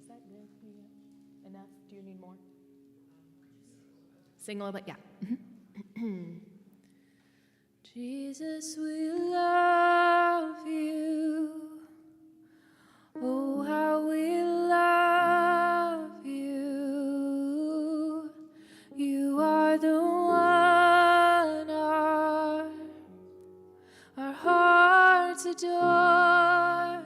Is that good? Enough? Do you need more? Sing a little bit, yeah. Jesus, we love you. Oh, how we love you. You are the one our hearts adore.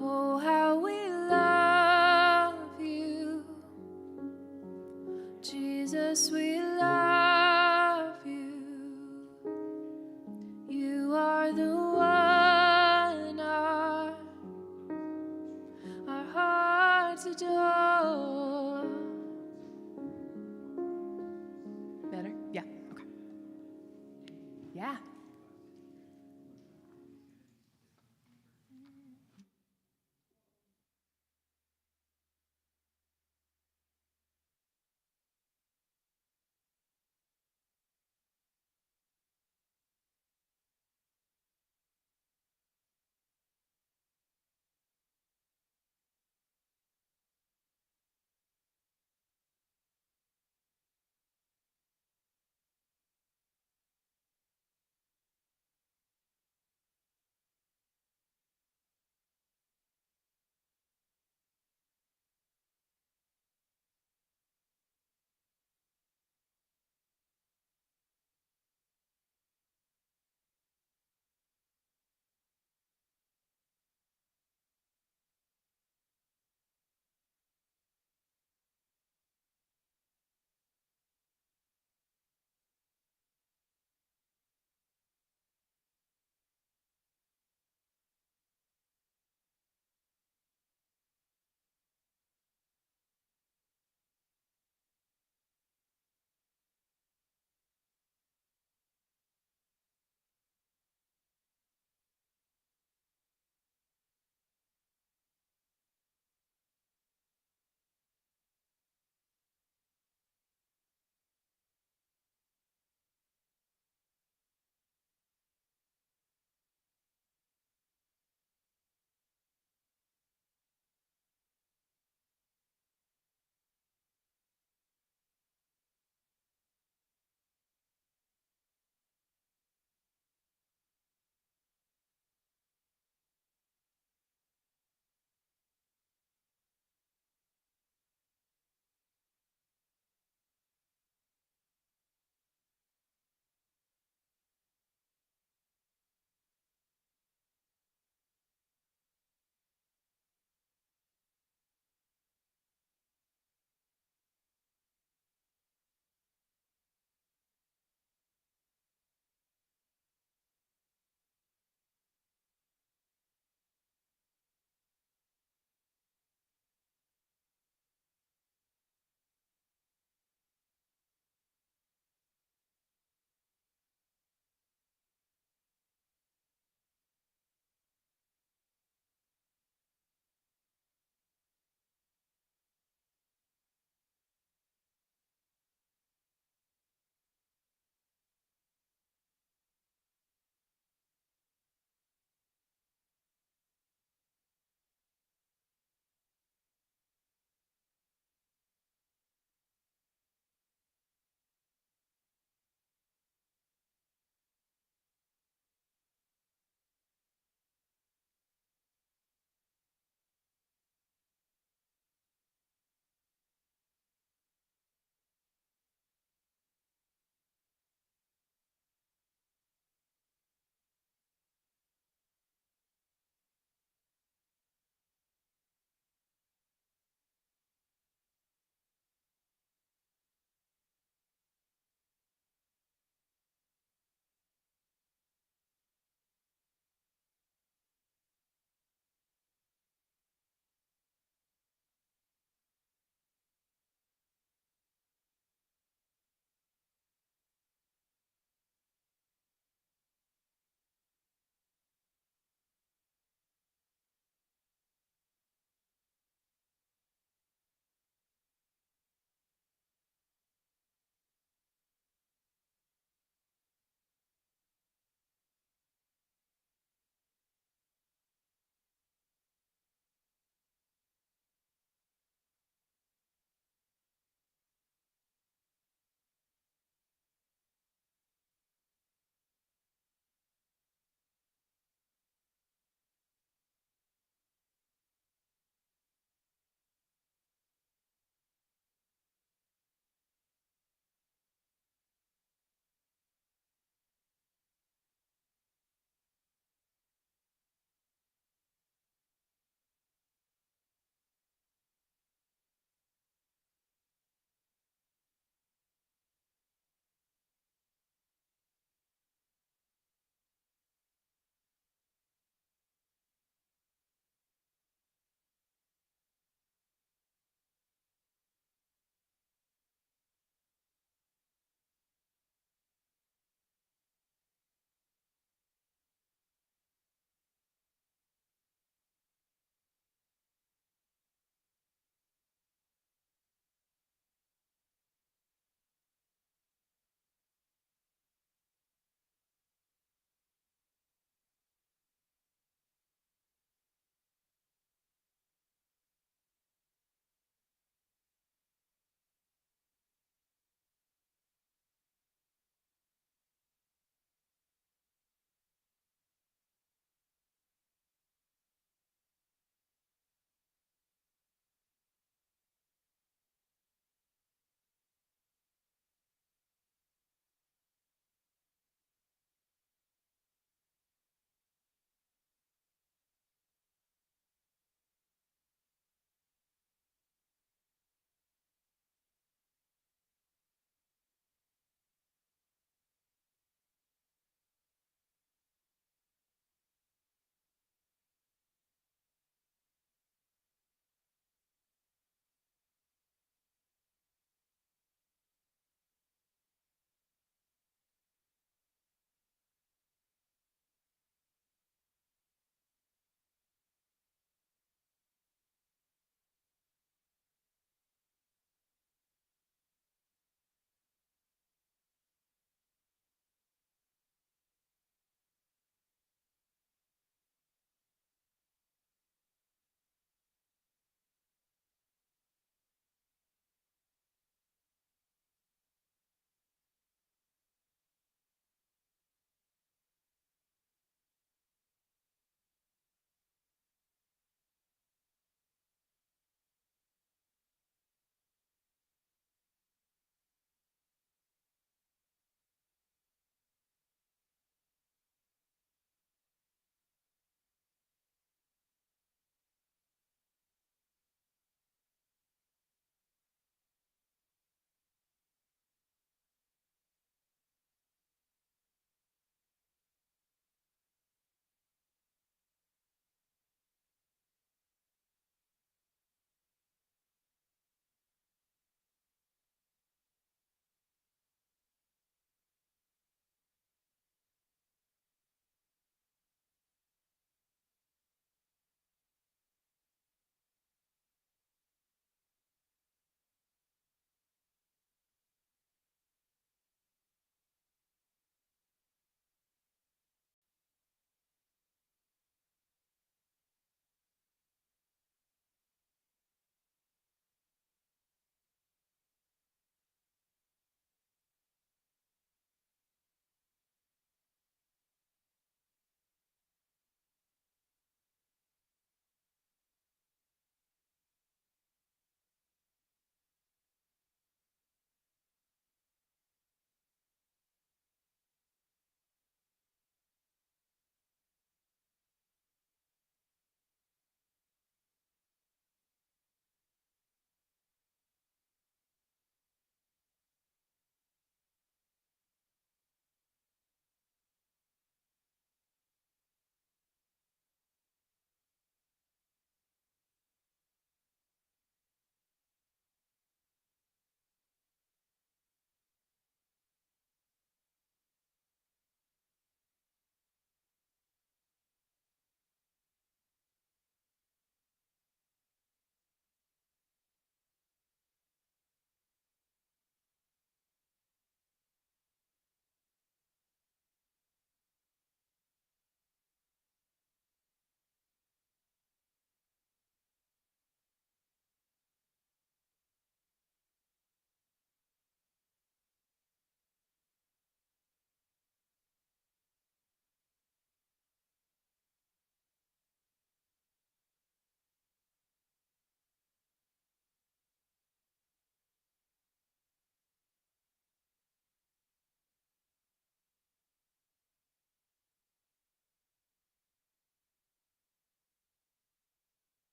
Oh, how we love you. Jesus, we love you. You are the one our hearts adore. Better? Yeah, okay. Yeah.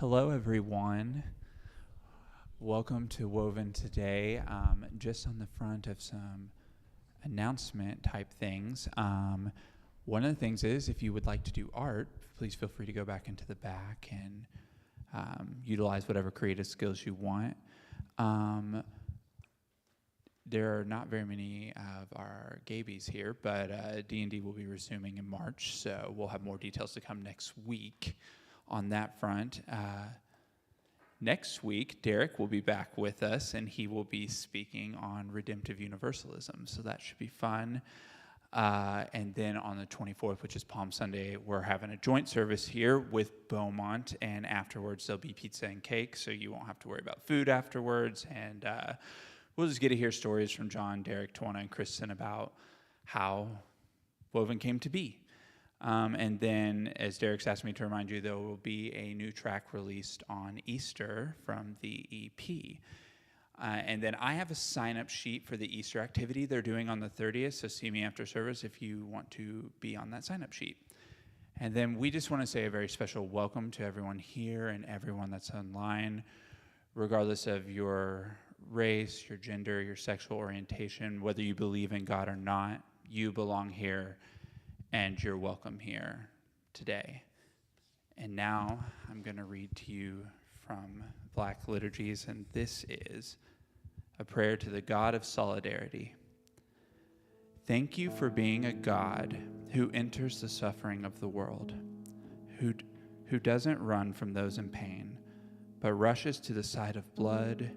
Hello, everyone. Welcome to Woven Today. Just on the front of some announcement type things. One of the things is, if you would like to do art, please feel free to go back into the back and utilize whatever creative skills you want. There are not very many of our Gabies here, but D&D will be resuming in March, so we'll have more details to come next week on that front. Next week, Derek will be back with us, and he will be speaking on redemptive universalism, so that should be fun. And then on the 24th, which is Palm Sunday, we're having a joint service here with Beaumont, and afterwards there'll be pizza and cake, so you won't have to worry about food afterwards, and we'll just get to hear stories from John, Derek, Tawana, and Kristen about how Woven came to be. And then, as Derek's asked me to remind you, there will be a new track released on Easter from the EP. And then I have a sign-up sheet for the Easter activity they're doing on the 30th, so see me after service if you want to be on that sign-up sheet. And then we just want to say a very special welcome to everyone here and everyone that's online, regardless of your race, your gender, your sexual orientation, whether you believe in God or not, you belong here. And you're welcome here today. And now I'm going to read to you from Black Liturgies, and this is a prayer to the God of solidarity. Thank you for being a God who enters the suffering of the world, who doesn't run from those in pain, but rushes to the side of blood,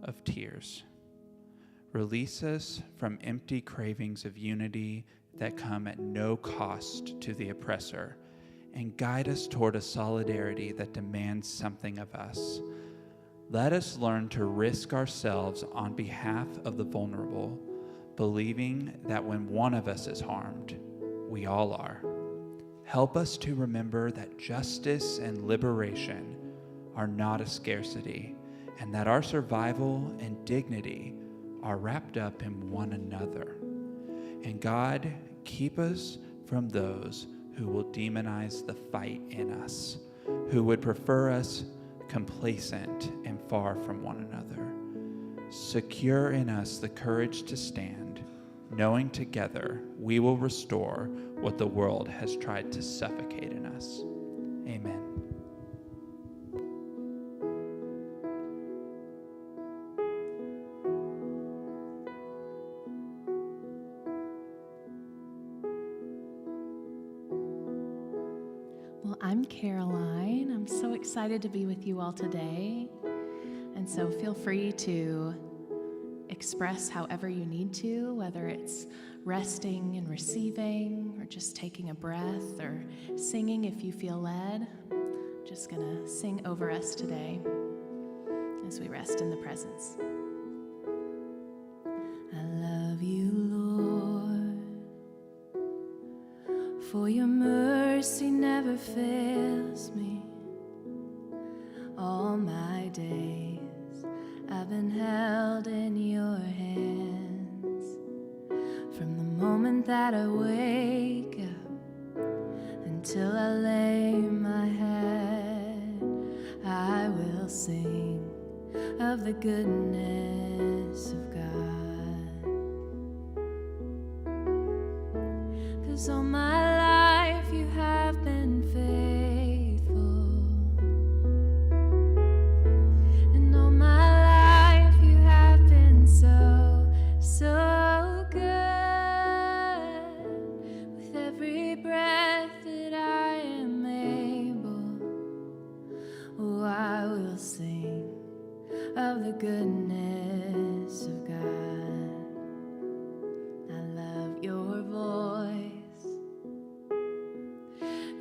of tears. Release us from empty cravings of unity that come at no cost to the oppressor, and guide us toward a solidarity that demands something of us. Let us learn to risk ourselves on behalf of the vulnerable, believing that when one of us is harmed, we all are. Help us to remember that justice and liberation are not a scarcity, and that our survival and dignity are wrapped up in one another. And God, keep us from those who will demonize the fight in us, who would prefer us complacent and far from one another. Secure in us the courage to stand, knowing together we will restore what the world has tried to suffocate in us. Amen. Well, I'm Caroline. I'm so excited to be with you all today. And so feel free to express however you need to, whether it's resting and receiving, or just taking a breath, or singing if you feel led. I'm just going to sing over us today as we rest in the presence. I love you, Lord, for your mercy never fails me. All my days I've been held in your hands. From the moment that I wake up until I lay my head, I will sing of the goodness of God. 'Cause all my life you have been faithful, and all my life you have been so, so good. With every breath that I am able, oh, I will sing of the goodness of God. I love your voice.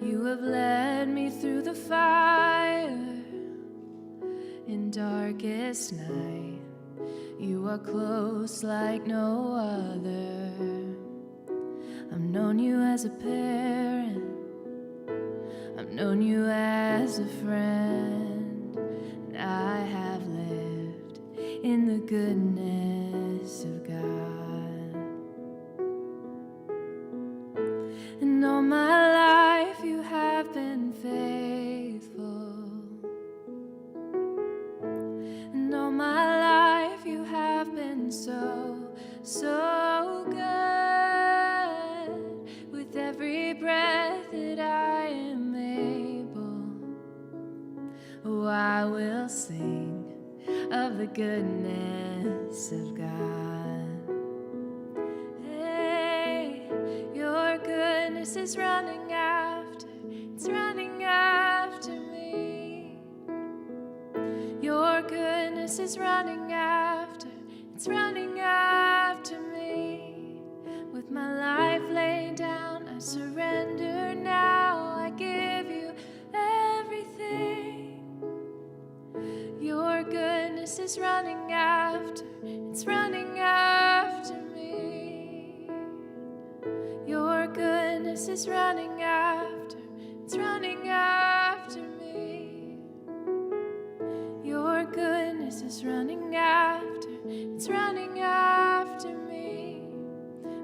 You have led me through the fire in darkest night. You are close like no other. I've known you as a parent, I've known you as a friend, and I have lived in the goodness of God. And all my life you have been faithful. of the goodness of God. Hey, your goodness is running after, it's running after me. Your goodness is running after, it's running after me. With my life laid down, I surrender now. I give you everything. Your goodness is running after, it's running after me. Your goodness is running after, it's running after me. Your goodness is running after, it's running after me.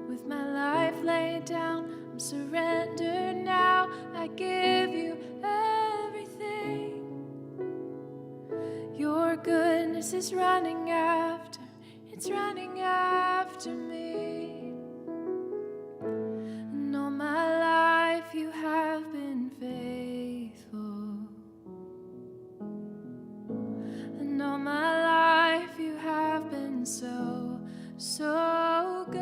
With my life laid down, I'm surrendered now. I give you everything. Your goodness is running after, it's running after me. And all my life you have been faithful. And all my life you have been so, so good.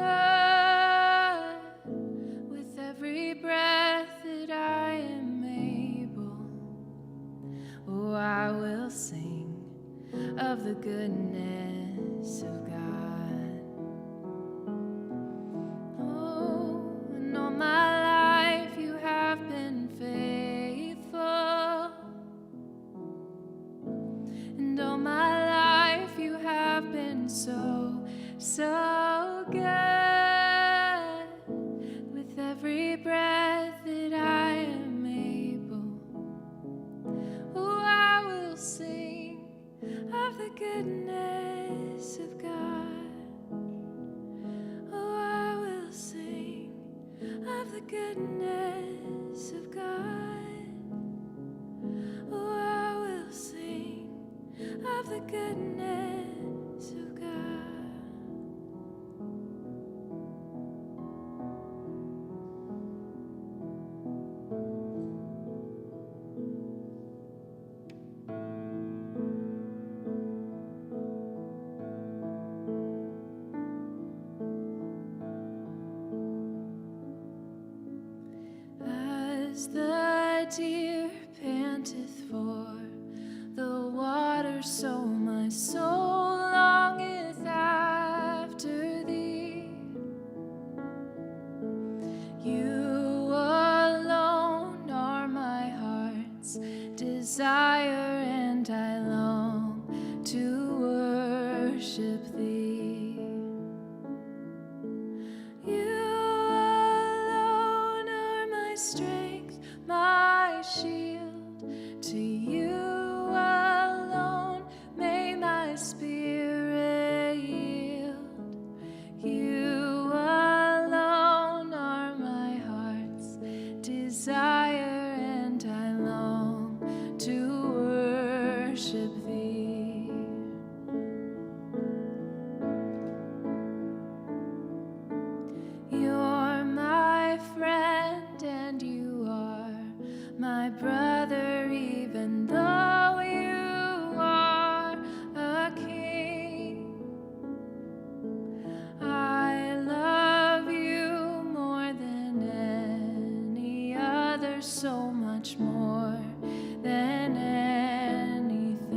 With every breath that I am able, oh, I will sing of the goodness of God. Oh, and all my life you have been faithful. And all my life you have been so, so good. With every breath that I am able, oh, I will sing of the goodness of God. Oh, I will sing of the goodness of God. Oh, I will sing of the goodness of God. As the deer panteth for the water, so my soul longeth after thee. You alone are my heart's desire, and I long to worship thee. You alone are my strength, my shield. To you alone may my spirit yield. You alone are my heart's desire, and I long to worship thee. You're my friend and you are my brother, even though you are a king. I love you more than any other, so much more than anything.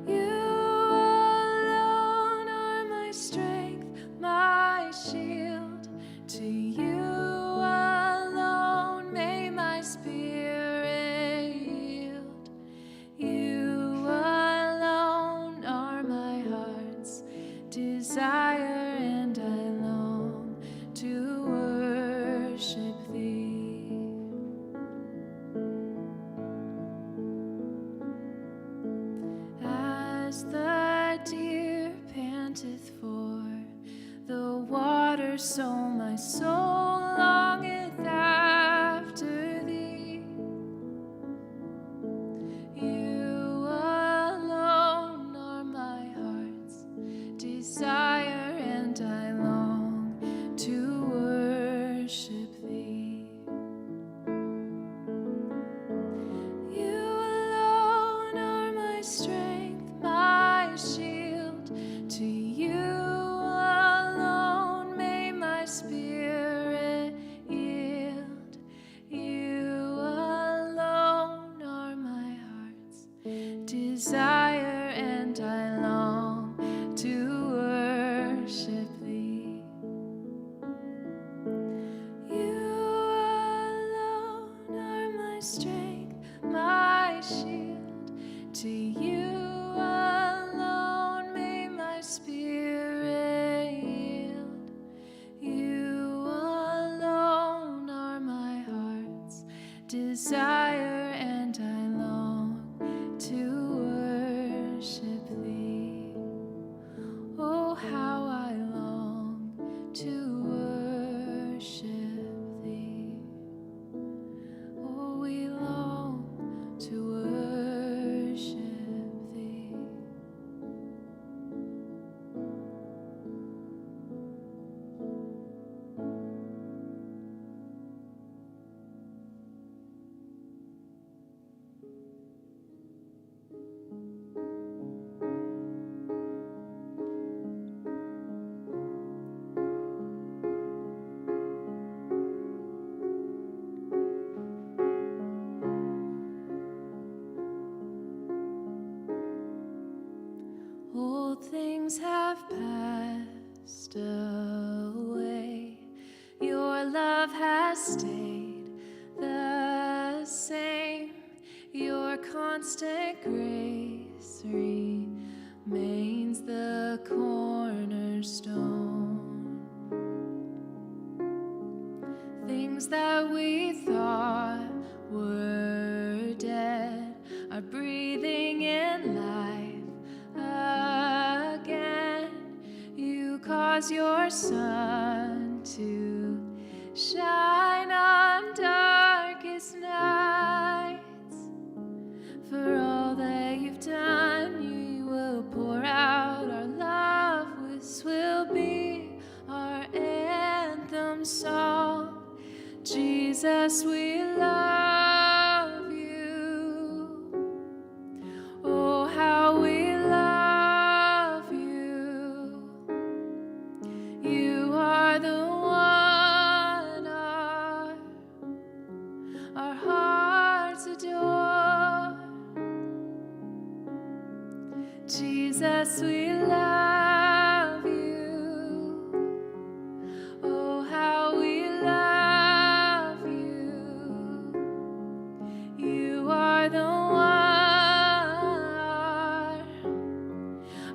You alone are my strength, my shield. To you alone may my spirit yield. You alone are my heart's desire, and I long to worship thee. As the deer panteth for the water, so my soul longeth after thee. You alone are my heart's desire, and I long to worship thee. You alone are my to worship thee. Oh, we long to worship thee. Old things have passed away. Your love has stayed the same. Your constant grace remains the cornerstone. Things that we thought were dead are breathing in life again. You cause your sun to shine on darkest nights. For all that you've done, you will pour out our love. This will be our anthem song. Jesus, we love you. Oh, how we love you. You are the one our hearts adore. Jesus, we love you. Oh, how we love you. You are the one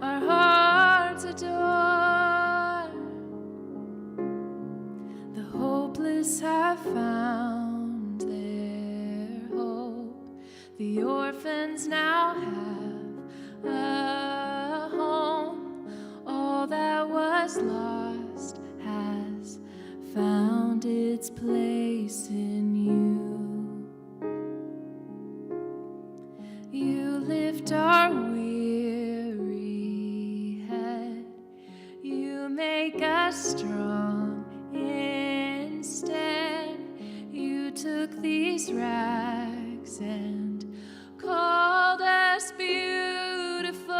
our hearts adore. The hopeless have found their hope. The orphans now have a home. All that was lost has found its place in you. You lift our weary head. You make us strong instead. You took these rags and called us beautiful.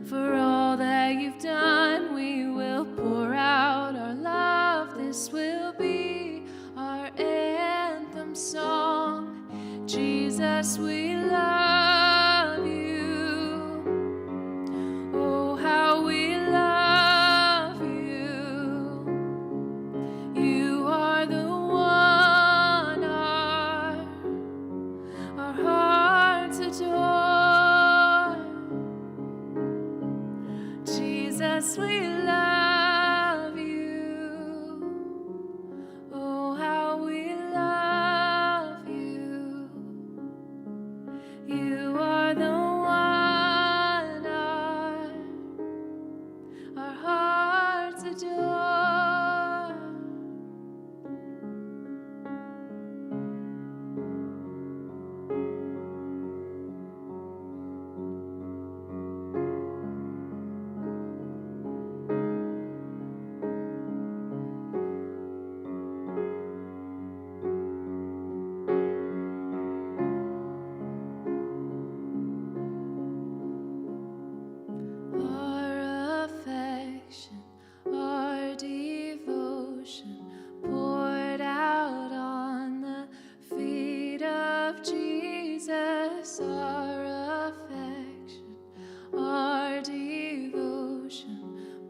For all that you've done, we will pour out our love. This will be our anthem song. Jesus, we love you. Oh, how we love you. You are the one our hearts adore. Jesus, we love you. Oh, how we love you. You are the one our hearts adore. Our affection, our devotion poured out on the feet of Jesus. Our affection, our devotion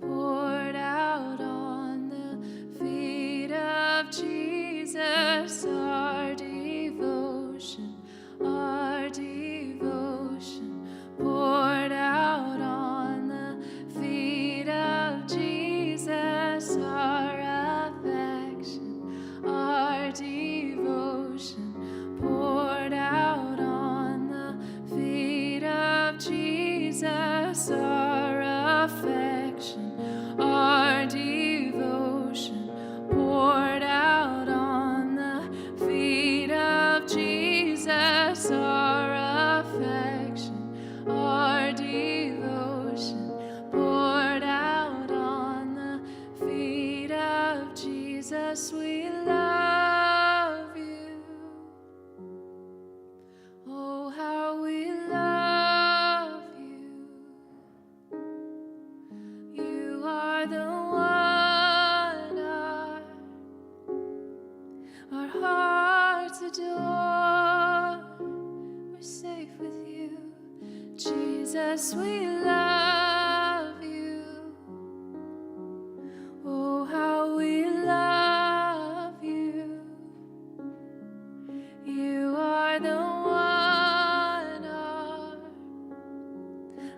poured out on the feet of Jesus. Our devotion poured out on the feet of Jesus. Our affection, our devotion poured out on the feet of Jesus. Our affection, our are the one our hearts adore. We're safe with you, Jesus, we love you. Oh, how we love you. You are the one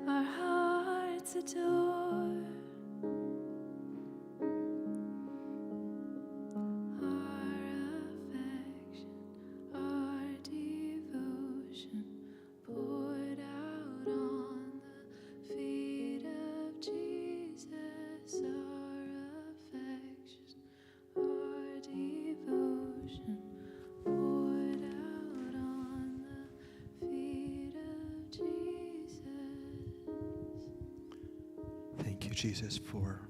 our hearts adore. Our affection, our devotion, poured out on the feet of Jesus. Our affection, our devotion, poured out on the feet of Jesus. Thank you, Jesus, for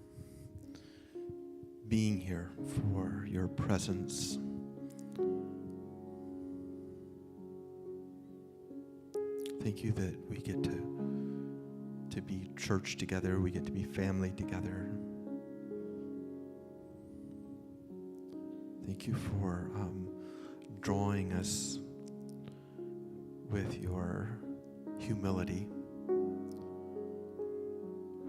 being here, for your presence. Thank you that we get to be church together, we get to be family together. Thank you for drawing us with your humility,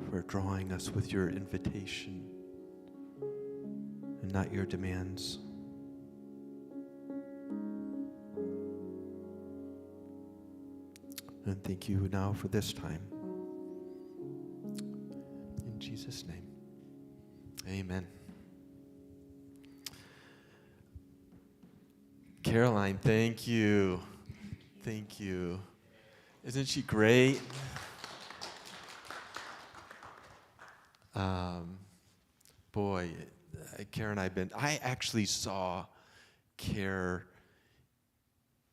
for drawing us with your invitation and not your demands. And thank you now for this time. In Jesus' name, amen. Caroline, thank you. Thank you. Isn't she great? Boy, Karen, I actually saw Care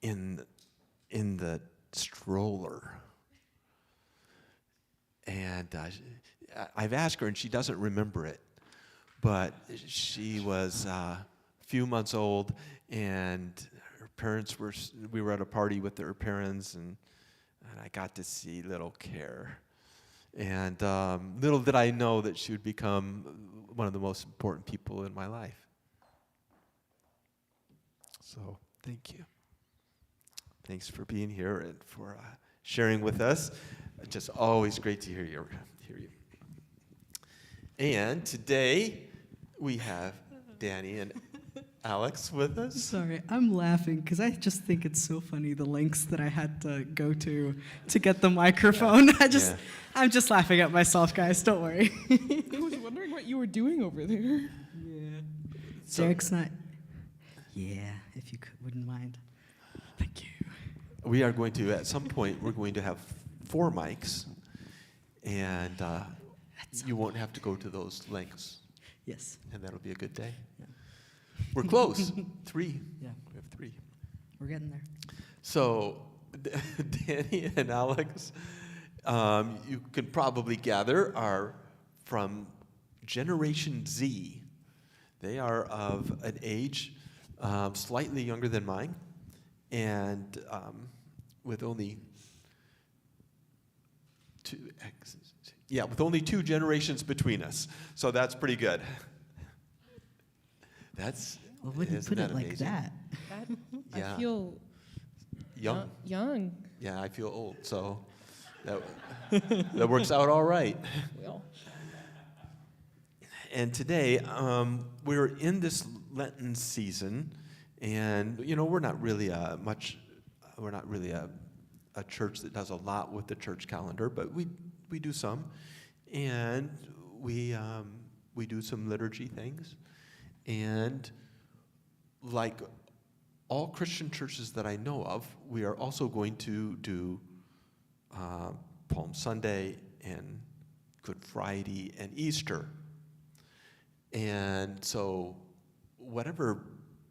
in the stroller. And I've asked her, and she doesn't remember it, but she was a few months old, and her parents we were at a party with her parents, and I got to see little Care. And little did I know that she would become one of the most important people in my life. So thank you. Thanks for being here and for sharing with us. Just always great to hear you. And today we have Danny and Alex with us. Sorry, I'm laughing because I just think it's so funny the lengths that I had to go to get the microphone. Yeah. I'm just laughing at myself, guys. Don't worry. I was wondering what you were doing over there. Yeah. So- Derek's not. Yeah, if you wouldn't mind. Thank you. We are going to, at some point, we're going to have 4 mics, and you won't have to go to those lengths, Yes. and that'll be a good day. Yeah. We're close. 3. Yeah, We have 3. we're getting there. So, Danny and Alex, you can probably gather, are from Generation Z. They are of an age slightly younger than mine, and with only with only 2 generations between us. So that's pretty good. Well, wouldn't Isn't put that it like amazing? that. Yeah. I feel Young. young. Yeah, I feel old, so that works out all right. Well, And today, we're in this Lenten season, and we're not really a church that does a lot with the church calendar, but we do some, and we do some liturgy things, and like all Christian churches that I know of, we are also going to do Palm Sunday and Good Friday and Easter. And so whatever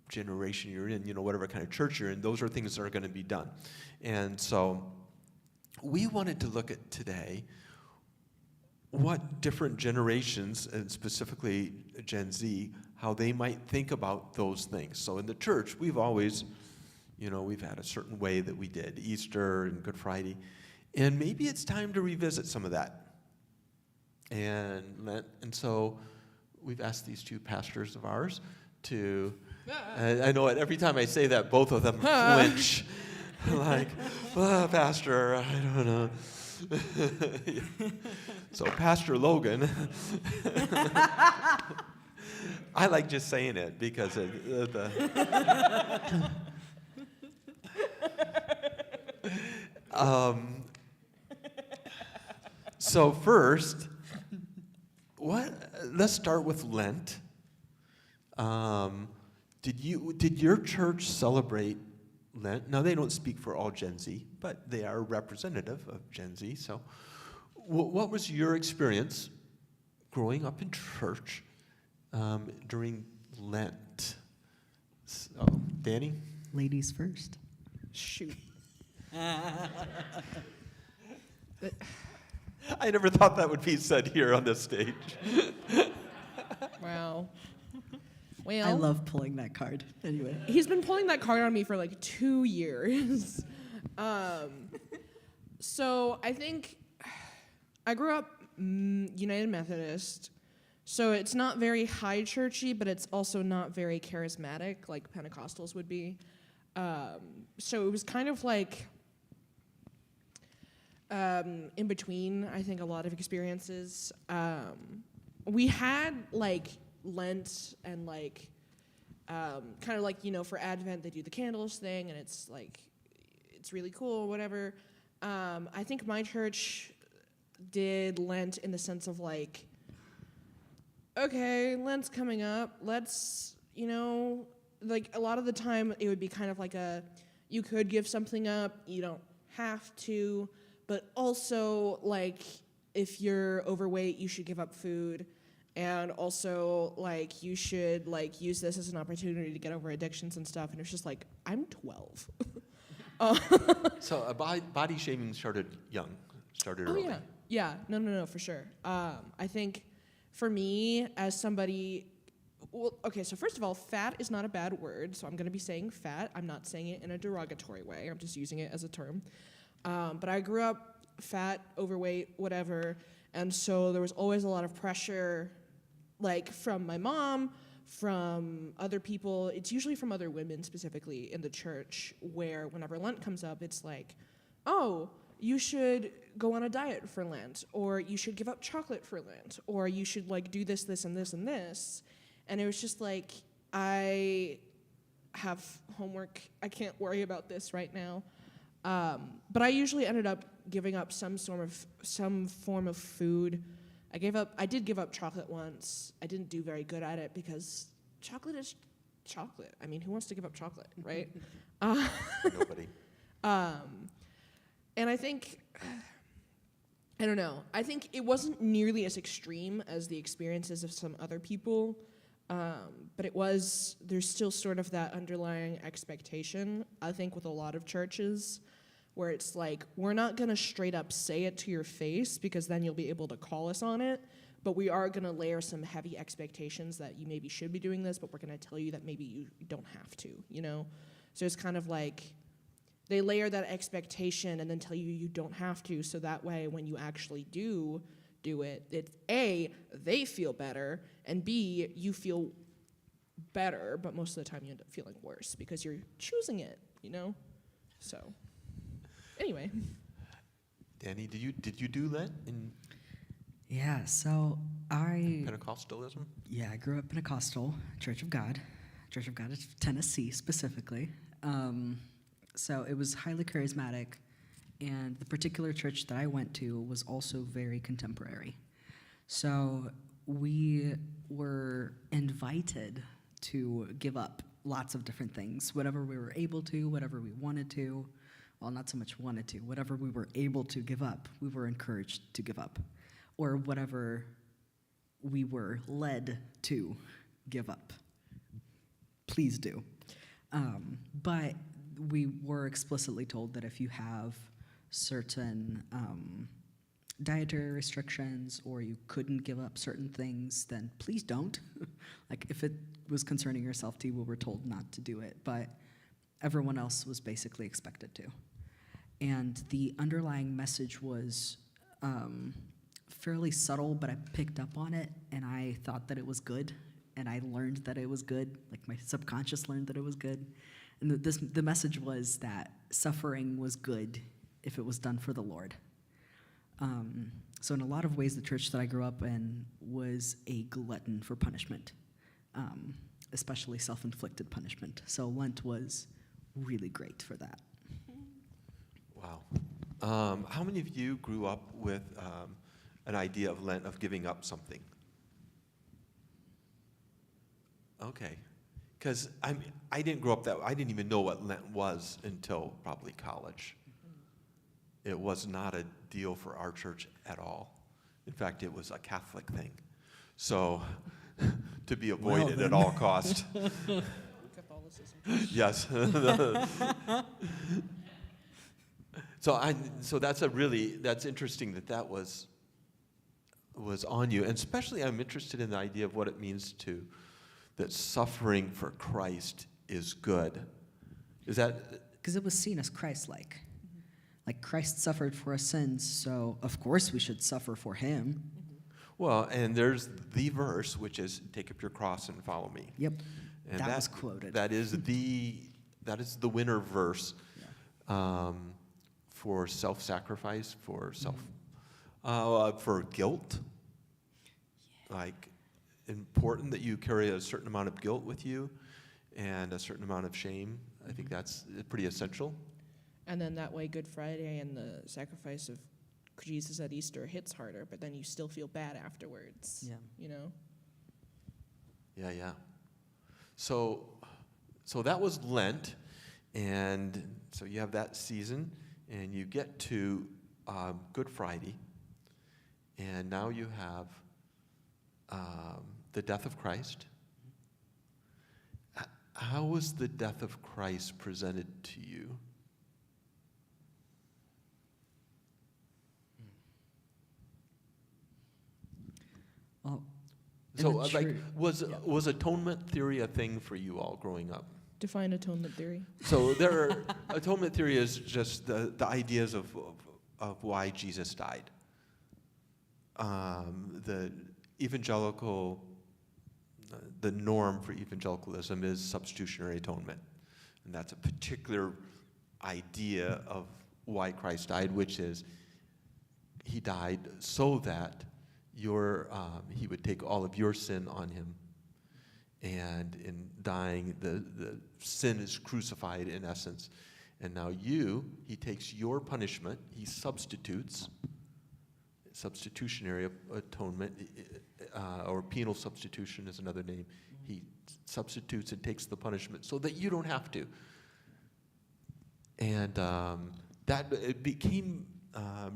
generation you're in, whatever kind of church you're in, those are things that are going to be done. And so we wanted to look at today what different generations, and specifically Gen Z, how they might think about those things. So in the church, we've always, we've had a certain way that we did Easter and Good Friday. And maybe it's time to revisit some of that. and Lent. And so we've asked these two pastors of ours to, I know it, every time I say that, both of them flinch. Like, Pastor, I don't know. So Pastor Logan, I like just saying it because so first, let's start with Lent. Did your church celebrate Lent? Now, they don't speak for all Gen Z, but they are representative of Gen Z. So what was your experience growing up in church during Lent? So, Danny? Ladies first. Shoot. I never thought that would be said here on this stage. Wow. Well, I love pulling that card. Anyway. he's been pulling that card on me for like 2 years. So I think I grew up United Methodist, so it's not very high churchy, but it's also not very charismatic like Pentecostals would be. So it was kind of like in between, I think, a lot of experiences. We had like Lent and like kind of like, for Advent they do the candles thing, and it's like it's really cool or whatever. I think my church did Lent in the sense of like, okay, Lent's coming up, let's, like a lot of the time it would be kind of like you could give something up, you don't have to, but also like if you're overweight you should give up food. And also, like, you should, like, use this as an opportunity to get over addictions and stuff. And it's just like, I'm 12. So body shaming started young, started Oh, early. yeah. Yeah, no, for sure. I think for me, as somebody, well, okay, so first of all, fat is not a bad word. So I'm going to be saying fat. I'm not saying it in a derogatory way. I'm just using it as a term. But I grew up fat, overweight, whatever. And so there was always a lot of pressure, like from my mom, from other people. It's usually from other women specifically in the church, where whenever Lent comes up, it's like, oh, you should go on a diet for Lent, or you should give up chocolate for Lent, or you should like do this, this, and this, and this. And it was just like, I have homework. I can't worry about this right now. But I usually ended up giving up some form of food. I did give up chocolate once. I didn't do very good at it because chocolate is chocolate. I mean, who wants to give up chocolate, right? Nobody. And I think, I don't know. I think it wasn't nearly as extreme as the experiences of some other people. But there's still sort of that underlying expectation, I think, with a lot of churches, where it's like, we're not going to straight up say it to your face because then you'll be able to call us on it, but we are going to layer some heavy expectations that you maybe should be doing this, but we're going to tell you that maybe you don't have to, So it's kind of like they layer that expectation and then tell you don't have to, so that way when you actually do it, it's A, they feel better, and B, you feel better, but most of the time you end up feeling worse because you're choosing it, So, anyway. Danny, did you do Lent in Yeah, so Pentecostalism? I grew up Pentecostal, Church of God of Tennessee specifically. So it was highly charismatic, and the particular church that I went to was also very contemporary. So we were invited to give up lots of different things, whatever we were able to, whatever we wanted to. Well, not so much wanted to. Whatever we were able to give up, we were encouraged to give up. Or whatever we were led to give up. Please do. But we were explicitly told that if you have certain dietary restrictions or you couldn't give up certain things, then please don't. Like, if it was concerning your self-esteem, we were told not to do it, but everyone else was basically expected to. And the underlying message was fairly subtle, but I picked up on it, and I thought that it was good, and I learned that it was good. Like my subconscious learned that it was good, and the message was that suffering was good if it was done for the Lord. So in a lot of ways, the church that I grew up in was a glutton for punishment, especially self-inflicted punishment. So Lent was really great for that. Wow. How many of you grew up with an idea of Lent, of giving up something? Okay. Because I didn't grow up I didn't even know what Lent was until probably college. It was not a deal for our church at all. In fact, it was a Catholic thing. So, to be avoided at all costs. Catholicism. Yes. So that's interesting that was on you. And especially I'm interested in the idea of what it means that suffering for Christ is good. Is that? Because it was seen as Christ-like. Like Christ suffered for our sins, so of course we should suffer for him. Well, and there's the verse, which is, take up your cross and follow me. Yep, And that was quoted. That is the winner verse for self-sacrifice, for for guilt. Like, important that you carry a certain amount of guilt with you and a certain amount of shame. I think that's pretty essential. And then that way, Good Friday and the sacrifice of Jesus at Easter hits harder, but then you still feel bad afterwards. Yeah. You know? Yeah. So that was Lent, and so you have that season, and you get to Good Friday, and now you have the death of Christ. How was the death of Christ presented to you? Well, So, was atonement theory a thing for you all growing up? Define atonement theory. So atonement theory is just the ideas of why Jesus died. The norm for evangelicalism is substitutionary atonement. And that's a particular idea of why Christ died, which is he died so that he would take all of your sin on him. And in dying, the sin is crucified in essence. And now he takes your punishment, he substitutes, substitutionary atonement, or penal substitution is another name. He substitutes and takes the punishment so that you don't have to. And it became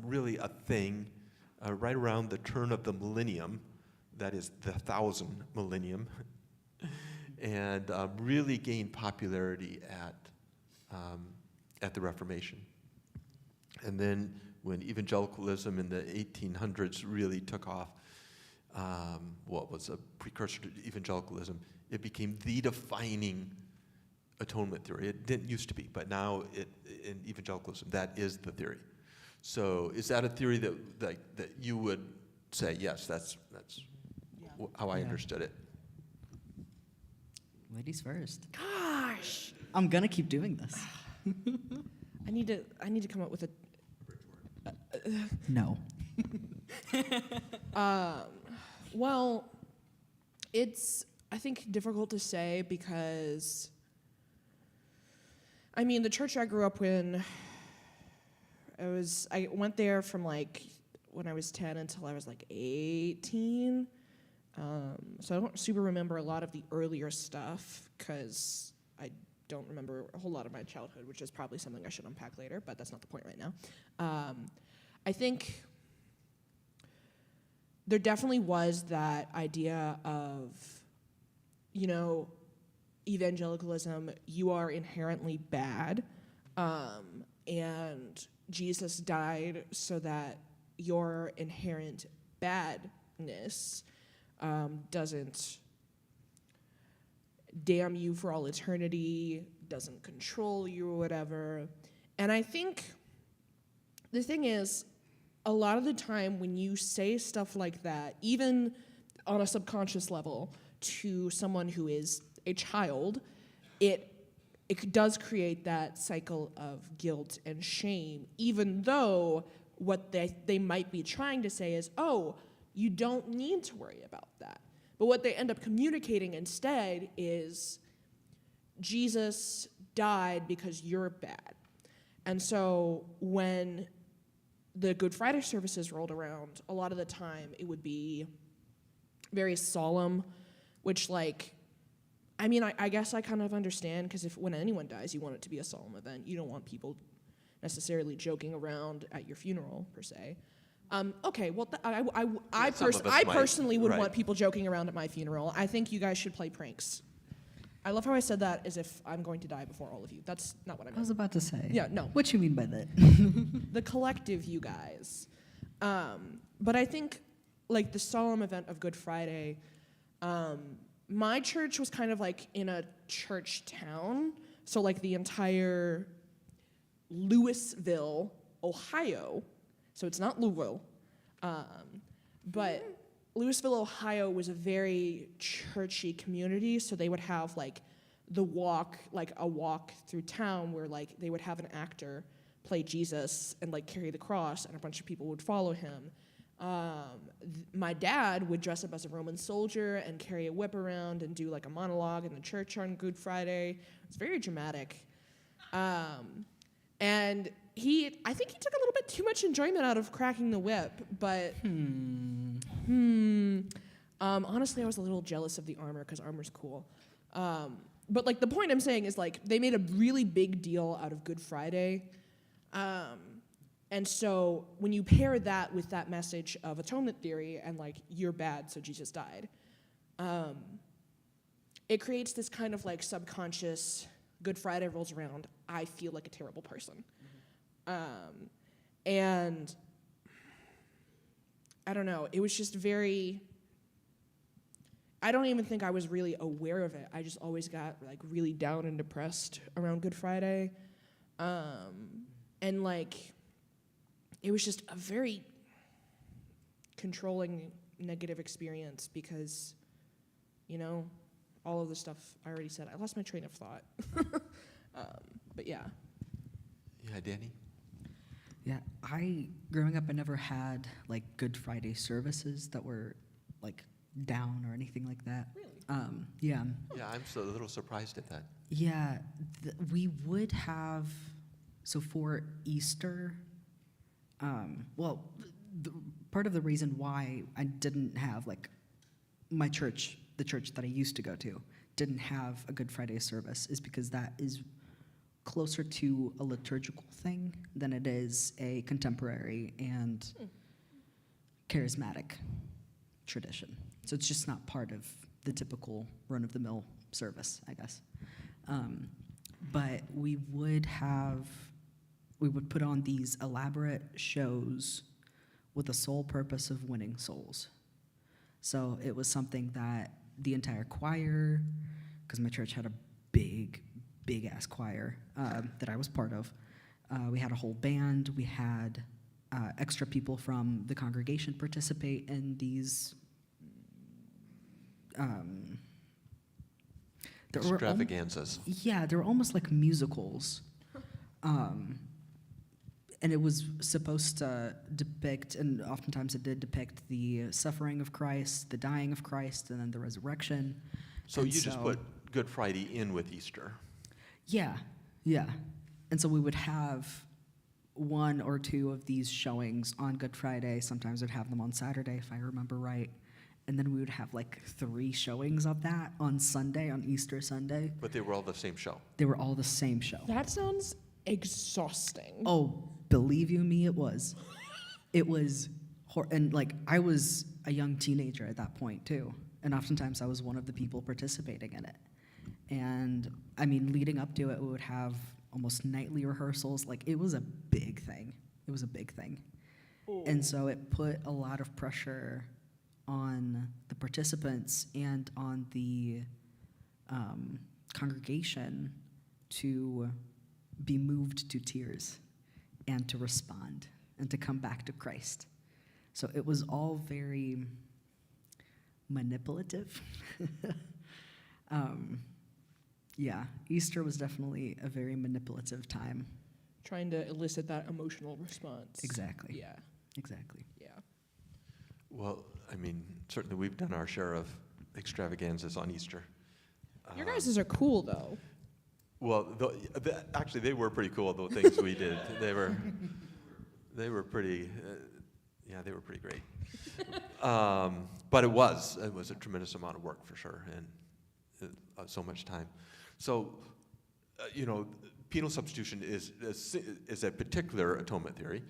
really a thing right around the turn of the millennium, that is the 1000 millennium, and really gained popularity at the Reformation. And then when evangelicalism in the 1800s really took off, what was a precursor to evangelicalism, it became the defining atonement theory. It didn't used to be, but now in evangelicalism, that is the theory. So is that a theory that you would say, yes, that's how I understood it? ladies first. Gosh, I'm gonna keep doing this. I need to come up with a. No. Well, it's, I think, difficult to say because, I mean, the church I grew up in, I went there from like when I was 10 until I was like 18. So I don't super remember a lot of the earlier stuff because I don't remember a whole lot of my childhood, which is probably something I should unpack later, but that's not the point right now. I think there definitely was that idea of, evangelicalism, you are inherently bad, and Jesus died so that your inherent badness doesn't damn you for all eternity, doesn't control you or whatever. And I think the thing is, a lot of the time when you say stuff like that, even on a subconscious level, to someone who is a child, it does create that cycle of guilt and shame, even though what they might be trying to say is, oh, you don't need to worry about that. But what they end up communicating instead is, Jesus died because you're bad. And so when the Good Friday services rolled around, a lot of the time it would be very solemn, which, like, I mean, I guess I kind of understand, because when anyone dies, you want it to be a solemn event. You don't want people necessarily joking around at your funeral, per se. Okay, well, I some of us might, personally would right. want people joking around at my funeral. I think you guys should play pranks. I love how I said that as if I'm going to die before all of you. That's not what I I meant. was about to say. Yeah, no. What you mean by that? The collective you guys. But I think, like, the solemn event of Good Friday, my church was kind of like in a church town. So, like, the entire Louisville, Ohio, so it's not Louisville, but Louisville, Ohio was a very churchy community, so they would have, like, a walk through town where, like, they would have an actor play Jesus and, like, carry the cross, and a bunch of people would follow him. My dad would dress up as a Roman soldier and carry a whip around and do, like, a monologue in the church on Good Friday. It's very dramatic. And I think he took a little bit too much enjoyment out of cracking the whip, but honestly, I was a little jealous of the armor, because armor's cool. But, like, the point I'm saying is, like, they made a really big deal out of Good Friday. And so when you pair that with that message of atonement theory and, like, you're bad, so Jesus died, it creates this kind of, like, subconscious, Good Friday rolls around, I feel like a terrible person. And I don't know, it was just very, I don't even think I was really aware of it. I just always got, like, really down and depressed around Good Friday. And, like, it was just a very controlling, negative experience because, you know, all of the stuff I already said. I lost my train of thought. But yeah. Yeah, Danny? Yeah, growing up, I never had, like, Good Friday services that were, like, down or anything like that. Really? Yeah. Yeah, I'm a little surprised at that. Yeah, we would have, so for Easter, part of the reason why I didn't have, like, my church, the church that I used to go to, didn't have a Good Friday service is because that is closer to a liturgical thing than it is a contemporary and charismatic tradition. So it's just not part of the typical run-of-the-mill service, I guess. But we would put on these elaborate shows with the sole purpose of winning souls. So it was something that the entire choir, because my church had a big-ass choir that I was part of, we had a whole band, we had extra people from the congregation participate in these Extravaganzas. they were almost like musicals. And it was supposed to depict, and oftentimes it did depict, the suffering of Christ, the dying of Christ, and then the resurrection. So And you just put Good Friday in with Easter. Yeah. And so we would have one or two of these showings on Good Friday. Sometimes we'd have them on Saturday, if I remember right. And then we would have, like, 3 showings of that on Sunday, on Easter Sunday. But they were all the same show. They were all the same show. That sounds exhausting. Oh, believe you me, it was. It was, and, like, I was a young teenager at that point too, and oftentimes I was one of the people participating in it. And I mean, leading up to it, we would have almost nightly rehearsals. Like, it was a big thing. And so it put a lot of pressure on the participants and on the congregation to be moved to tears and to respond. and to come back to Christ. So it was all very manipulative. Yeah, Easter was definitely a very manipulative time. Trying to elicit that emotional response. Exactly. Yeah. Exactly. Yeah. Well, I mean, certainly we've done our share of extravaganzas on Easter. Your Um, guys' are cool though. Well, actually, they were pretty cool, the things we did. They were pretty, yeah, they were pretty great. But it was a tremendous amount of work for sure, and so much time. So, penal substitution is a particular atonement theory.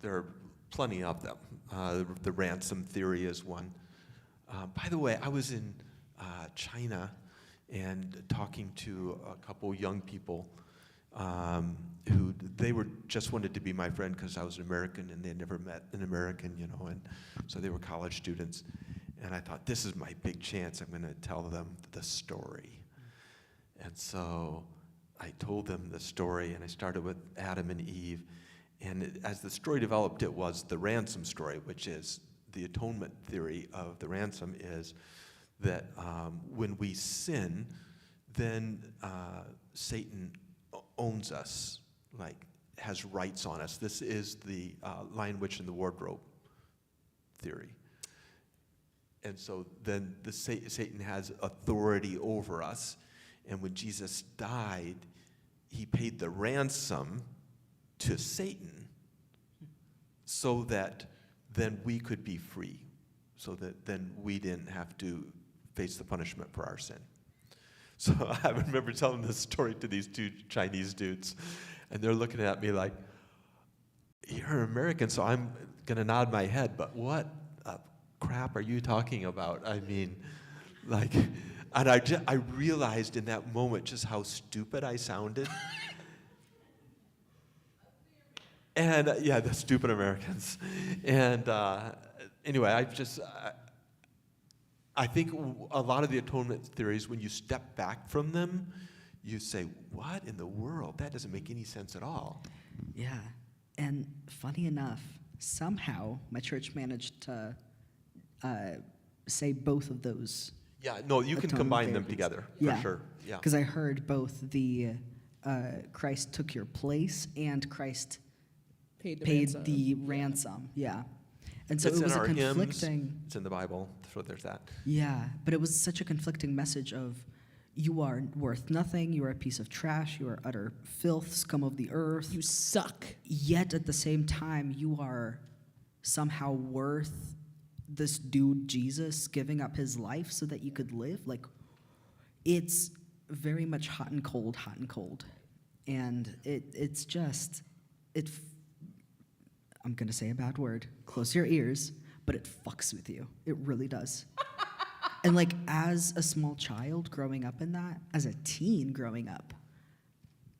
There are plenty of them. The ransom theory is one. By the way, I was in China and talking to a couple young people who they were just wanted to be my friend because I was an American and they had never met an American, and so they were college students. And I thought, this is my big chance. I'm going to tell them the story. And so I told them the story, and I started with Adam and Eve. And as the story developed, it was the ransom story, which is the atonement theory of the ransom is that when we sin, then Satan owns us, like has rights on us. This is the Lion, Witch, and the Wardrobe theory. And so then Satan has authority over us. And when Jesus died, he paid the ransom to Satan so that then we could be free, so that then we didn't have to face the punishment for our sin. So I remember telling this story to these two Chinese dudes, and they're looking at me like, you're American, so I'm going to nod my head, but what crap are you talking about? I mean, like, and I realized in that moment just how stupid I sounded. And yeah, the stupid Americans. And anyway, I think a lot of the atonement theories, when you step back from them, you say, what in the world? That doesn't make any sense at all. Yeah. And funny enough, somehow my church managed to say both of those. Yeah, no, you can Atonement combine them therapies. together, Yeah. for sure. Yeah. Because I heard both the Christ took your place and Christ Paid the paid ransom. the ransom. Yeah. And so It's it in was a our hymns. conflicting. It's in the Bible, so there's that. Yeah, but it was such a conflicting message of you are worth nothing, you are a piece of trash, you are utter filth, scum of the earth. You suck. Yet at the same time, you are somehow worth this dude Jesus giving up his life so that you could live. Like, it's very much hot and cold, hot and cold. And it's just, I'm going to say a bad word, close your ears, but it fucks with you. It really does. And like, as a small child growing up in that, as a teen growing up,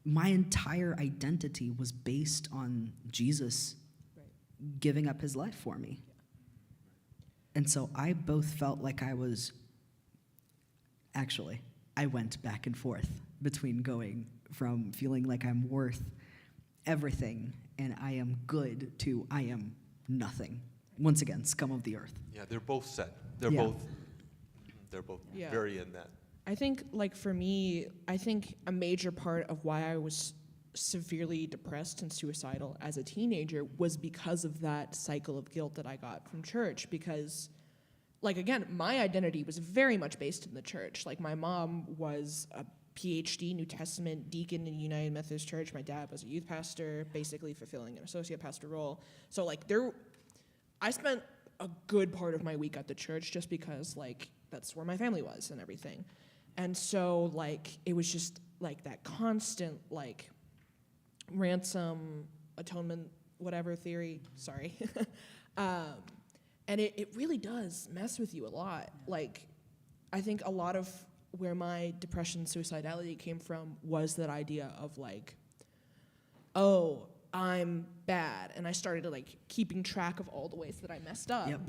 my entire identity was based on Jesus giving up his life for me. And so I both felt like I went back and forth between going from feeling like I'm worth everything and I am good to I am nothing. Once again, scum of the earth. Yeah, they're both set. They're Yeah. both Yeah. very in that. I think, like, for me, I think a major part of why I was severely depressed and suicidal as a teenager was because of that cycle of guilt that I got from church. Because, like, again, my identity was very much based in the church. Like, my mom was a PhD New Testament deacon in United Methodist Church. My dad was a youth pastor, basically fulfilling an associate pastor role. So, like, I spent a good part of my week at the church just because, like, that's where my family was and everything. And so, like, it was just, like, that constant, like, ransom, atonement, whatever theory, sorry. And it really does mess with you a lot. Like, I think a lot of where my depression, suicidality came from was that idea of, like, oh, I'm bad. And I started, like, keeping track of all the ways that I messed up. Yep.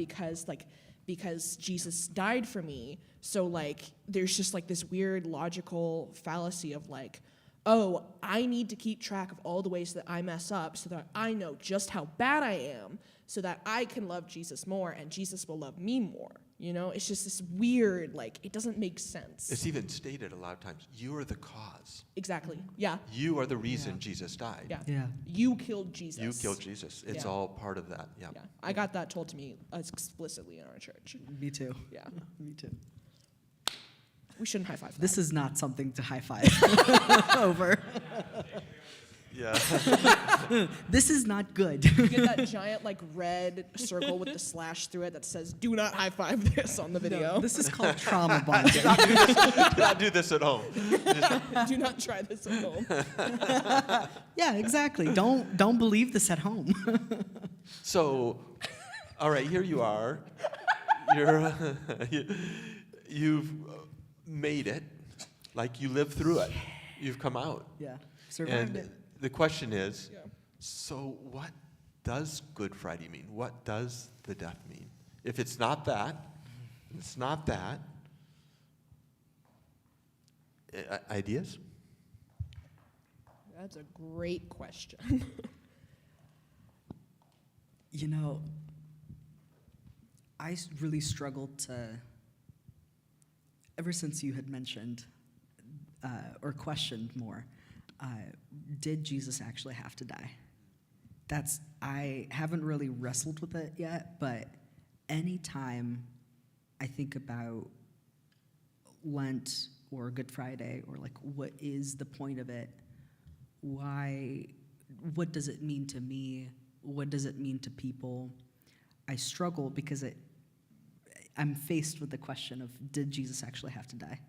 Because Jesus died for me. So, like, there's just, like, this weird logical fallacy of, like, oh, I need to keep track of all the ways that I mess up so that I know just how bad I am so that I can love Jesus more and Jesus will love me more. You know, it's just this weird, like, it doesn't make sense. It's even stated a lot of times, you are the cause. Exactly. Yeah. You are the reason Jesus died. Yeah. Yeah. You killed Jesus. You killed Jesus. It's Yeah. all part of that. Yeah. Yeah. I got that told to me explicitly in our church. Me too. Yeah. Me too. We shouldn't high five that. This is not something to high five over. Yeah. This is not good. You get that giant, like, red circle with the slash through it that says, do not high five this on the video. No, this is called trauma bonding. Do not do this at home. Do not try this at home. Yeah, exactly. Don't believe this at home. So, all right, here you are. You've made it. Like you lived through it. You've come out. Yeah, survived And it. the question is, Yeah. so what does Good Friday mean? What does the death mean? If it's not that, ideas? That's a great question. You know, I really struggled to, ever since you had mentioned or questioned more, did Jesus actually have to die? I haven't really wrestled with it yet, but anytime I think about Lent or Good Friday or like what is the point of it, what does it mean to me? What does it mean to people? I struggle because I'm faced with the question of, did Jesus actually have to die?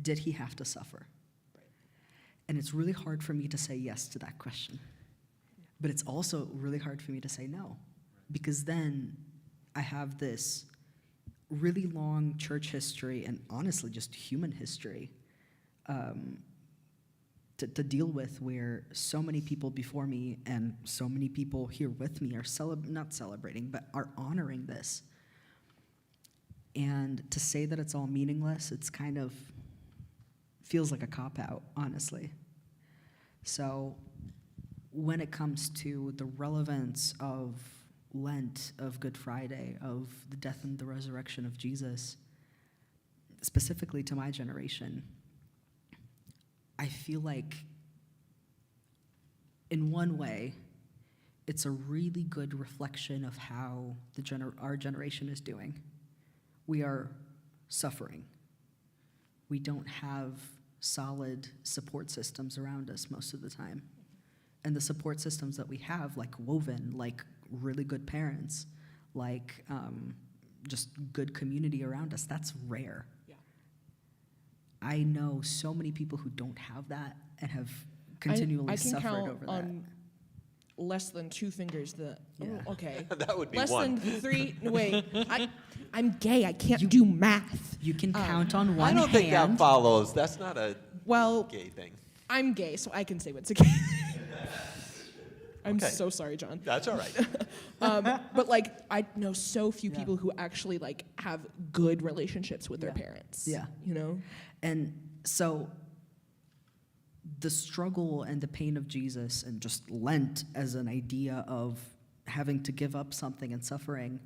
Did he have to suffer? And it's really hard for me to say yes to that question. But it's also really hard for me to say no, because then I have this really long church history and honestly just human history to deal with, where so many people before me and so many people here with me are not celebrating, but are honoring this. And to say that it's all meaningless, it's kind of feels like a cop-out, honestly. So when it comes to the relevance of Lent, of Good Friday, of the death and the resurrection of Jesus, specifically to my generation, I feel like in one way, it's a really good reflection of how our generation is doing. We are suffering. We don't have solid support systems around us most of the time. And the support systems that we have, like Woven, like really good parents, like just good community around us, that's rare. Yeah. I know so many people who don't have that and have continually I can suffered count over that. on less than 2 fingers that. Yeah. Oh, okay. That would be Less one. than 3. No, wait. I'm gay. I can't do math. You can count on one I don't hand. think that follows. That's not a Well, gay thing. I'm gay, so I can say what's a gay. I'm Okay. so sorry, John. That's all right. But like, I know so few people who actually like have good relationships with their parents. Yeah. You know. And so the struggle and the pain of Jesus and just Lent as an idea of having to give up something and suffering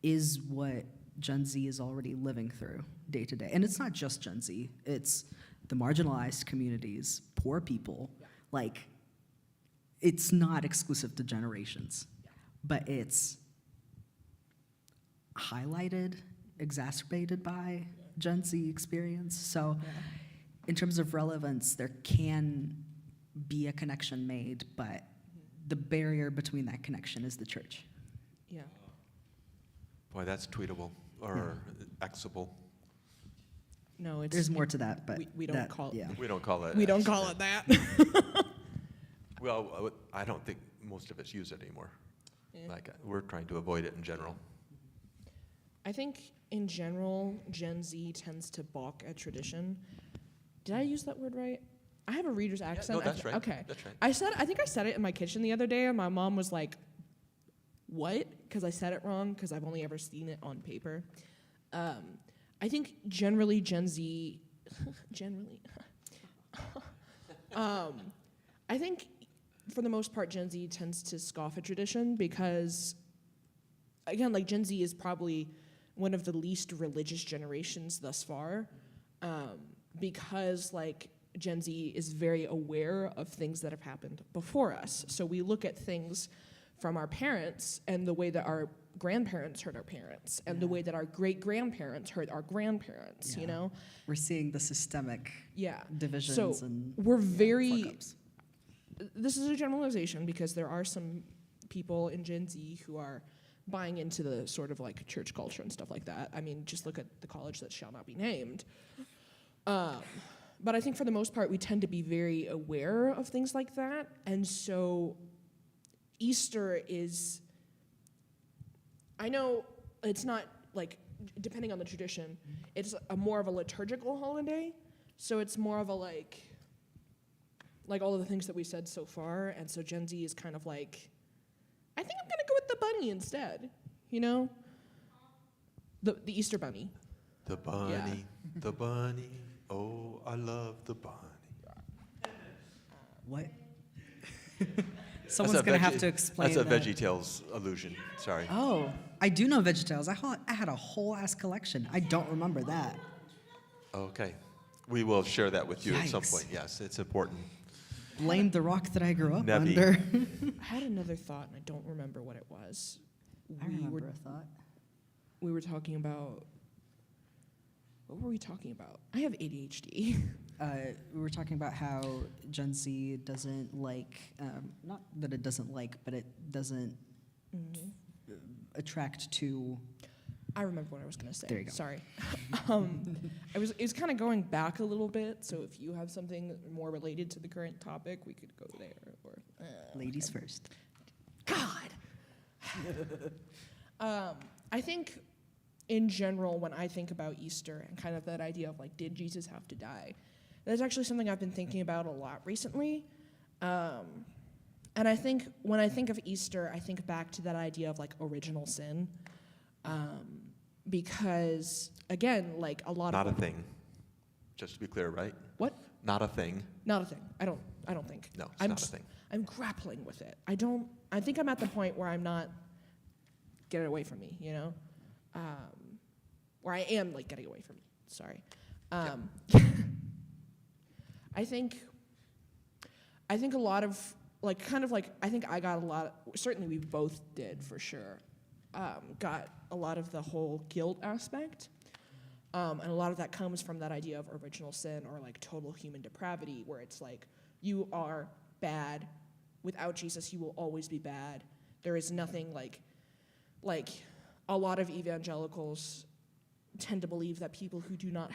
is what Gen Z is already living through day to day. And it's not just Gen Z, it's the marginalized communities, poor people. Like, it's not exclusive to generations, but it's highlighted, exacerbated by Gen Z experience. So in terms of relevance, there can be a connection made, but the barrier between that connection is the church. Yeah. Boy, that's tweetable or Xable. No, it's. There's more to that, but we don't that, call it. yeah. We don't call it. We don't X. call it that. Well, I don't think most of us use it anymore. Yeah. Like we're trying to avoid it in general. I think in general, Gen Z tends to balk at tradition. Did I use that word right? I have a reader's accent. no, that's right. Okay. That's right. I think I said it in my kitchen the other day, and my mom was like, "What?" Because I said it wrong. Because I've only ever seen it on paper. I think generally Gen Z, I think for the most part, Gen Z tends to scoff at tradition because, again, like Gen Z is probably one of the least religious generations thus far, because like Gen Z is very aware of things that have happened before us. So we look at things from our parents and the way that our grandparents heard our parents and the way that our great-grandparents heard our grandparents, you Yeah. know? We're seeing the systemic Yeah. divisions So and we're very, fuck-ups. this is a generalization because there are some people in Gen Z who are buying into the sort of like church culture and stuff like that. I mean, just look at the college that shall not be named. But I think for the most part, we tend to be very aware of things like that. And so Easter is, I know it's not like, depending on the tradition, it's a more of a liturgical holiday. So it's more of a like all of the things that we said so far. And so Gen Z is kind of like, I think I'm gonna go with the bunny instead, you know? The Easter bunny. The bunny, the bunny. Oh, I love the bunny. What? Someone's going to have to explain That's a that. VeggieTales allusion. Sorry. Oh, I do know VeggieTales. I had a whole ass collection. I don't remember that. Okay. We will share that with you at some Yikes. point. Yes, it's important. Blame the rock that I grew up Nebby. under. I had another thought and I don't remember what it was. I remember a thought. We were talking about, what were we talking about? I have ADHD. We were talking about how Gen Z doesn't like, not that it doesn't like, but it doesn't attract to. I remember what I was going to say. There you go. Sorry. It was kind of going back a little bit. So if you have something more related to the current topic, we could go there. Or Ladies first. God. I think in general, when I think about Easter and kind of that idea of like, did Jesus have to die? That's actually something I've been thinking about a lot recently. And I think when I think of Easter, I think back to that idea of like original sin. Because again, like a lot Not a of thing. Just to be clear, right? What? Not a thing. Not a thing. I don't think. No, it's I'm not a s- thing. I'm grappling with it. I think I'm at the point where I'm not, get it away from me, you know? Where I am like getting away from me. Sorry. I think a lot of like kind of like I think I got a lot, certainly we both did for sure. Got a lot of the whole guilt aspect. And a lot of that comes from that idea of original sin or like total human depravity, where it's like you are bad. Without Jesus, you will always be bad. There is nothing like a lot of evangelicals tend to believe that people who don't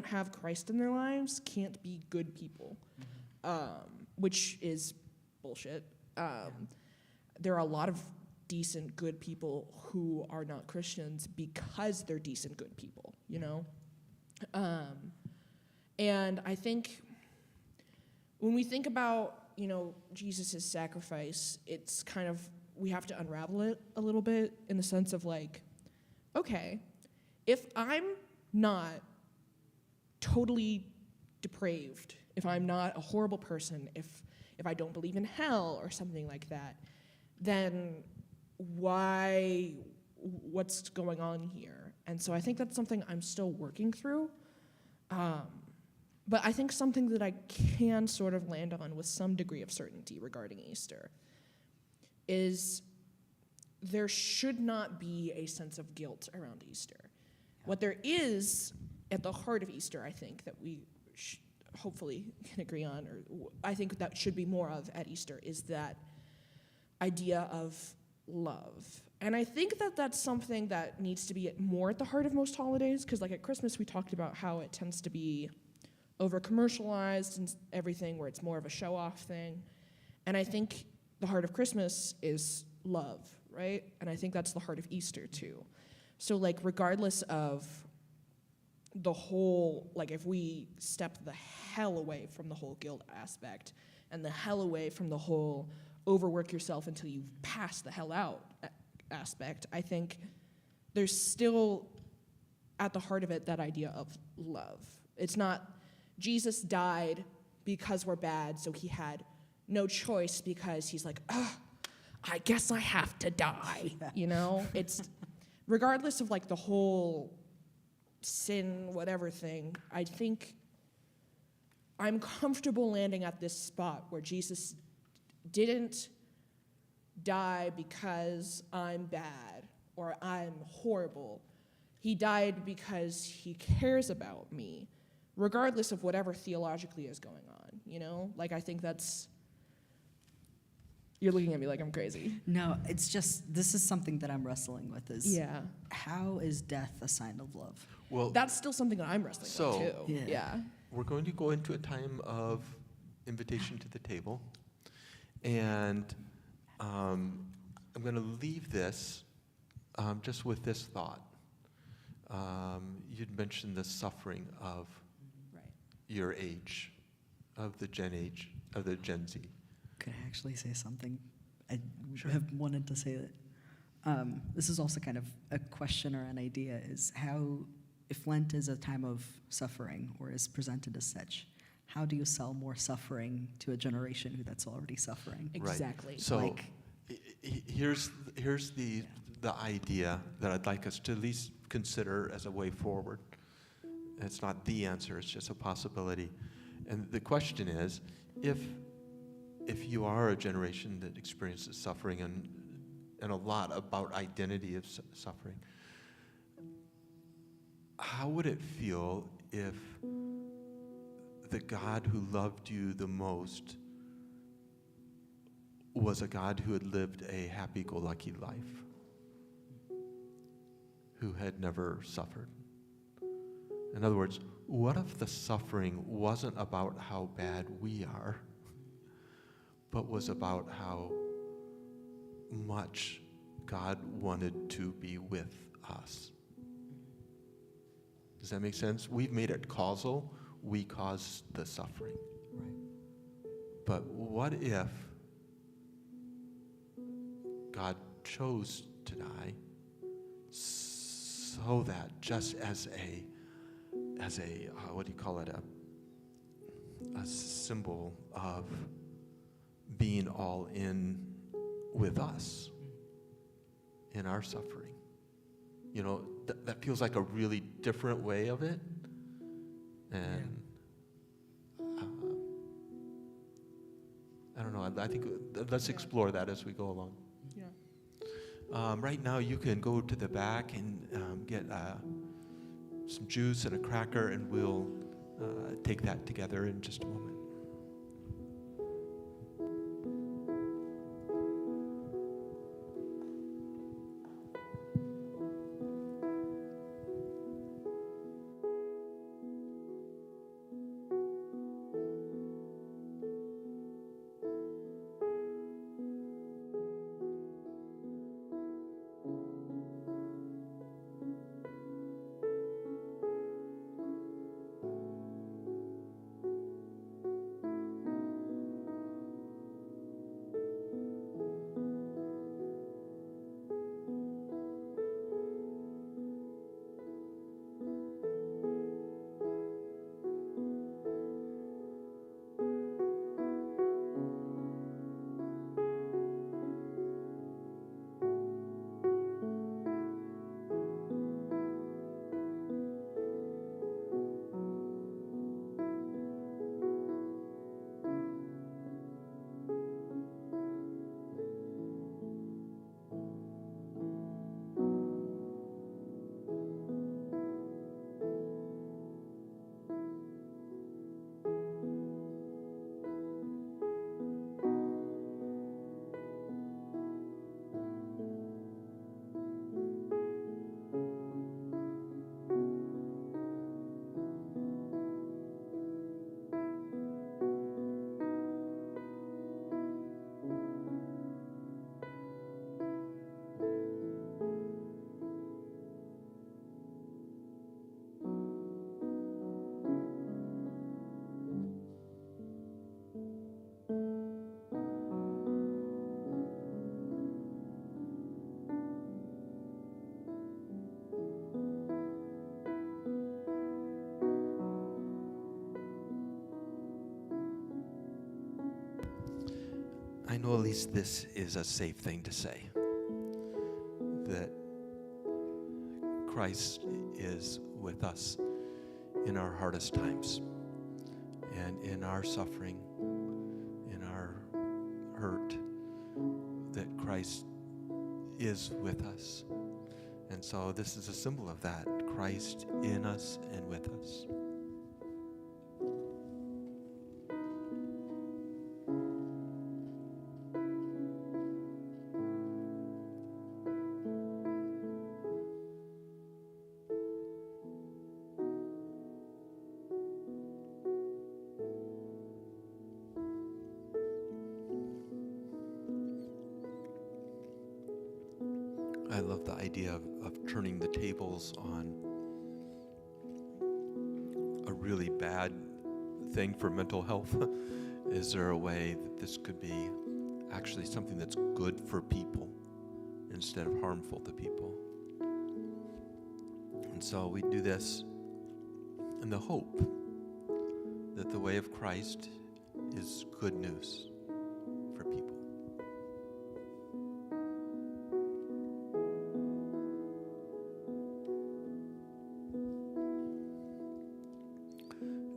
have Christ in their lives can't be good people, which is bullshit. There are a lot of decent, good people who are not Christians because they're decent, good people, you know? And I think when we think about, you know, Jesus' sacrifice, it's kind of, we have to unravel it a little bit in the sense of like, okay, if I'm not totally depraved, if I'm not a horrible person, if I don't believe in hell or something like that, then what's going on here? And so I think that's something I'm still working through. But I think something that I can sort of land on with some degree of certainty regarding Easter is there should not be a sense of guilt around Easter. What there is at the heart of Easter, I think, that we hopefully can agree on, or I think that should be more of at Easter, is that idea of love. And I think that that's something that needs to be more at the heart of most holidays, because like at Christmas we talked about how it tends to be over-commercialized and everything, where it's more of a show-off thing. And I think the heart of Christmas is love, right? And I think that's the heart of Easter too. So like regardless of the whole, like if we step the hell away from the whole guilt aspect and the hell away from the whole overwork yourself until you pass the hell out aspect, I think there's still at the heart of it that idea of love. It's not Jesus died because we're bad, so he had no choice because he's like, ugh, I guess I have to die. You know? It's regardless of like the whole sin, whatever thing, I think I'm comfortable landing at this spot where Jesus didn't die because I'm bad or I'm horrible. He died because he cares about me, regardless of whatever theologically is going on, you know? Like, I think that's... You're looking at me like I'm crazy. No, it's just, this is something that I'm wrestling with is, Yeah. how is death a sign of love? Well, That's still something that I'm wrestling So- with, too. Yeah. Yeah. we're going to go into a time of invitation to the table. And I'm going to leave this just with this thought. You'd mentioned the suffering of Right. your age, of the Gen Z. Could I actually say something? I Sure. have wanted to say that. This is also kind of a question or an idea, is how, if Lent is a time of suffering or is presented as such, how do you sell more suffering to a generation that's already suffering? Right. Exactly. So Like- here's the idea that I'd like us to at least consider as a way forward. It's not the answer, it's just a possibility. And the question is, if you are a generation that experiences suffering and a lot about identity of suffering, how would it feel if the God who loved you the most was a God who had lived a happy-go-lucky life, who had never suffered? In other words, what if the suffering wasn't about how bad we are, but was about how much God wanted to be with us? Does that make sense? We've made it causal. We caused the suffering. Right. But what if God chose to die so that just as a what do you call it, a symbol of being all in with us in our suffering? You know, that feels like a really different way of it. And I don't know, I think let's explore that as we go along. Yeah. Right now, you can go to the back and get some juice and a cracker, and we'll take that together in just a moment. I know at least this is a safe thing to say, that Christ is with us in our hardest times and in our suffering, in our hurt, that Christ is with us. And so this is a symbol of that, Christ in us and with us. I love the idea of turning the tables on a really bad thing for mental health. Is there a way that this could be actually something that's good for people instead of harmful to people? And so we do this in the hope that the way of Christ is good news for people.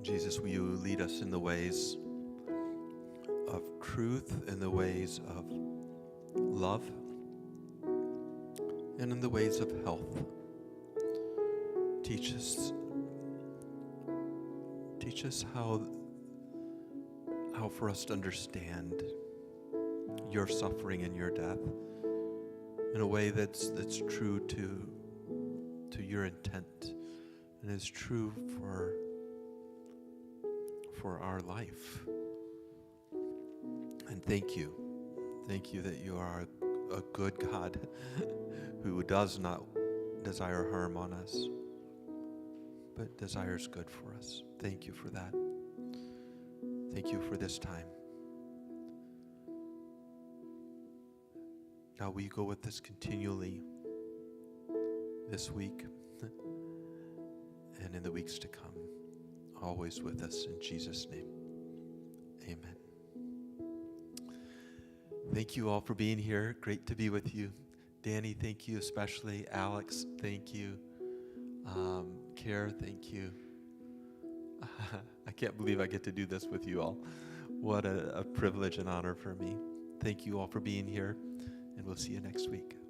Jesus, will you lead us in the ways of truth, in the ways of love, and in the ways of health. Teach us how for us to understand your suffering and your death in a way that's true to your intent and is true for our life. And thank you that you are a good God who does not desire harm on us, but desires good for us. Thank you for that. Thank you for this time. Now will you go with us continually this week and in the weeks to come, always with us in Jesus' name. Amen. Thank you all for being here. Great to be with you. Danny, thank you especially. Alex, thank you. Kara, thank you. I can't believe I get to do this with you all. What a privilege and honor for me. Thank you all for being here, and we'll see you next week.